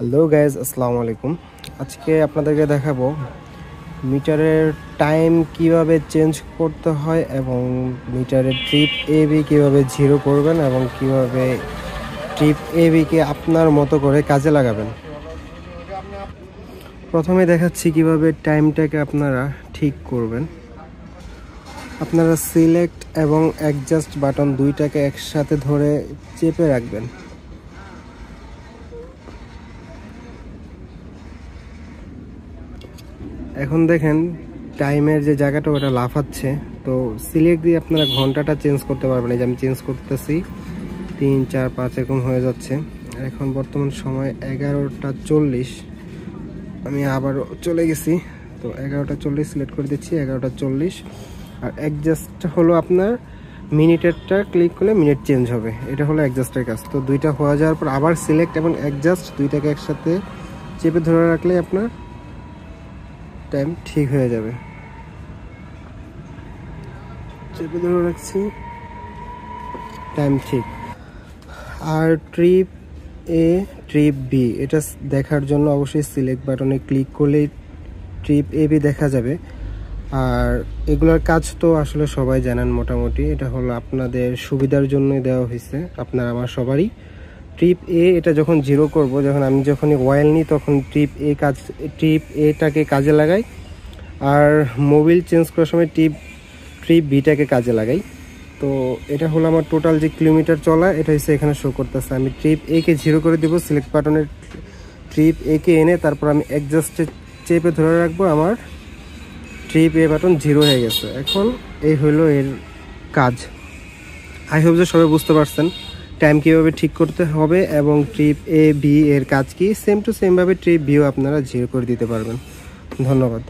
Hello guys, আসসালামু আলাইকুম। আজকে আপনাদেরকে দেখাবো মিটারের টাইম কিভাবে চেঞ্জ করতে হয় এবং মিটারের ট্রিপ এবি কিভাবে জিরো করবেন এবং কিভাবে ট্রিপ এবিকে আপনার মতো করে কাজে লাগাবেন। প্রথমে দেখাচ্ছি কিভাবে টাইমটাকে আপনারা ঠিক করবেন। আপনারা সিলেক্ট এবং অ্যাডজাস্ট বাটন দুইটাকে একসাথে ধরে চেপে রাখবেন। এখন দেখেন টাইমের যে জায়গাটা ওটা লাফাচ্ছে, তো সিলেক্ট দিয়ে আপনারা ঘন্টাটা চেঞ্জ করতে পারবেন। এই যে আমি চেঞ্জ করতেছি, 3, 4, 5 এরকম হয়ে যাচ্ছে। এখন বর্তমান সময় 11:40। আমি আবার চলে গেছি, তো 11:40 সিলেক্ট করে দিচ্ছি, 11:40। আর অ্যাডজাস্ট হলো আপনার মিনিটেরটা ক্লিক করলে মিনিট চেঞ্জ হবে, এটা হলো অ্যাডজাস্টের কাজ। তো দুইটা হয়ে যাওয়ার পর আবার সিলেক্ট এবং অ্যাডজাস্ট দুইটাকে একসাথে চেপে ধরে রাখলে আপনার টাইম ঠিক হয়ে যাবে। চেপে ধরে রাখছি, টাইম ঠিক। আর ট্রিপ এ ট্রিপ বি এটা দেখার জন্য অবশ্যই সিলেক্ট বাটনে ক্লিক করলেই ট্রিপ এ বি দেখা যাবে। আর এগুলোর কাজ তো আসলে সবাই জানেন মোটামুটি, এটা হলো আপনাদের সুবিধার জন্যই দেওয়া হয়েছে, আপনার আমার সবারই। ট্রিপ এ এটা যখন জিরো করব, আমি যখনই ওয়াইল নিই তখন ট্রিপ এটাকে কাজে লাগাই, আর মোবিল চেঞ্জ করার সময় ট্রিপ বিটাকে কাজে লাগাই। তো এটা হলো আমার টোটাল যে কিলোমিটার চলা, এটা হচ্ছে এখানে শো করতেছে। আমি ট্রিপ এ কে জিরো করে দেবো, সিলেক্ট বাটনের ট্রিপ এ কে এনে তারপর আমি অ্যাডজাস্টে চেপে ধরে রাখবো, আমার ট্রিপ এ বাটন জিরো হয়ে গেছে। এখন এই হলো এর কাজ। আই হোপ যে সবাই বুঝতে পারছেন টাইম কীভাবে ঠিক করতে হবে এবং ট্রিপ এ বি এর কাজ কি। সেম টু সেমভাবে ট্রিপ বিও আপনারা জিরো করে দিতে পারবেন। ধন্যবাদ।